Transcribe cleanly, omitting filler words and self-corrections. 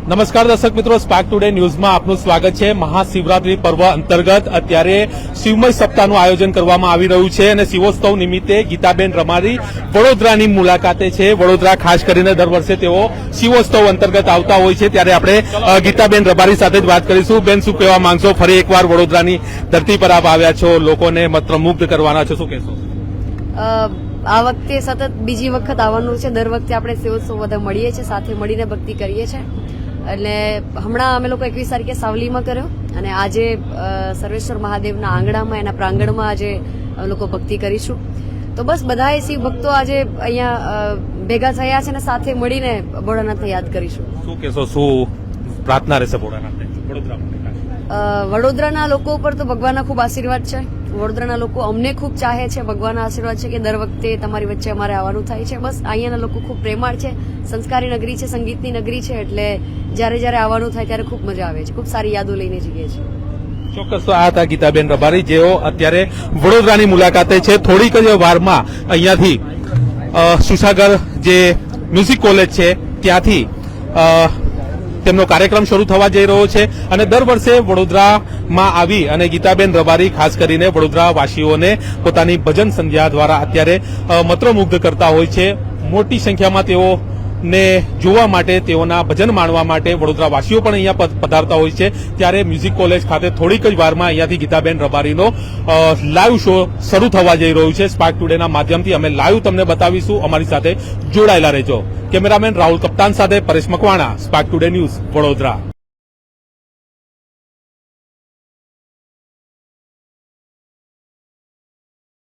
નમસ્કાર દર્શક મિત્રો, સ્પાર્ક ટુડે ન્યૂઝમાં આપનું સ્વાગત છે। મહાશિવરાત્રી પર્વ અંતર્ગત અત્યારે શિવમય સપ્તાહનું આયોજન કરવામાં આવી રહ્યું છે અને શિવોત્સવ નિમિત્તે ગીતાબેન રબારી વડોદરાની મુલાકાતે છે। વડોદરા ખાસ કરીને દર વર્ષે તેઓ શિવોત્સવ અંતર્ગત આવતા હોય છે, ત્યારે આપણે ગીતાબેન રબારી સાથે જ વાત કરીશું। બેન, શું કહેવા માંગશો? ફરી એકવાર વડોદરાની ધરતી પર આપ આવ્યા છો, લોકોને મંત્રમુગ્ધ કરવાના છો, શું કહેશો? આ વખતે સતત બીજી વખત આવવાનું છે। દર વખતે આપણે શિવોત્સવ બધા મળીએ છીએ, સાથે મળીને ભક્તિ કરીએ છીએ। એટલે હમણાં અમે લોકો 21 તારીખે સાવલીમાં કર્યો અને આજે સર્વેશ્વર મહાદેવના આંગણામાં, એના પ્રાંગણમાં આજે અમે લોકો ભક્તિ કરીશું। તો બસ બધાએ શિવ ભક્તો આજે અહીંયા ભેગા થયા છે અને સાથે મળીને ભોળાનાથને યાદ કરીશું। શું કહેશો? શું પ્રાર્થના રહેશે ભોળાનાથને વડોદરાના લોકો ઉપર તો ભગવાનના ખૂબ આશીર્વાદ છે। વડોદરાના લોકો અમને ખૂબ ચાહે છે, ભગવાનના આશીર્વાદ છે કે દર વખતે તમારી વચ્ચે અમારે આવવાનું થાય છે। બસ અહીંયાના લોકો ખૂબ પ્રેમાળ છે, સંસ્કારી નગરી છે, સંગીતની નગરી છે, એટલે જ્યારે જ્યારે આવવાનું થાય ત્યારે ખૂબ મજા આવે છે, ખૂબ સારી યાદો લઈને જઈએ છીએ। ચોક્કસ, તો આ હતા ગીતાબેન રબારી, જેઓ અત્યારે વડોદરાની મુલાકાતે છે। થોડીક જ વારમાં અહીંયાથી સુસાગર જે મ્યુઝિક કોલેજ છે ત્યાંથી તેમનો કાર્યક્રમ શરૂ થવા જઈ રહ્યો છે અને દર વર્ષે વડોદરામાં આવી અને ગીતાબેન રબારી ખાસ કરીને વડોદરા વાસીઓને પોતાની ભજન સંધ્યા દ્વારા અત્યારે મંત્રમુગ્ધ કરતા હોય છે। મોટી સંખ્યામાં તેઓને જોવા માટે, તેઓના ભજન માણવા માટે વડોદરા વાસીઓ પણ અહીંયા પધારતા હોય છે। ત્યારે મ્યુઝિક કોલેજ ખાતે થોડીક જ વારમાં અહીંયાથી ગીતાબેન રબારીનો લાઈવ શો શરૂ થવા જઈ રહ્યું છે। સ્પાર્ક ટુડેના માધ્યમથી અમે લાઈવ તમને બતાવીશું, અમારી સાથે જોડાયેલા રહેજો। કેમેરામેન રાહુલ કપ્તાન સાથે Paresh Makwana, spark today news, Vadodara.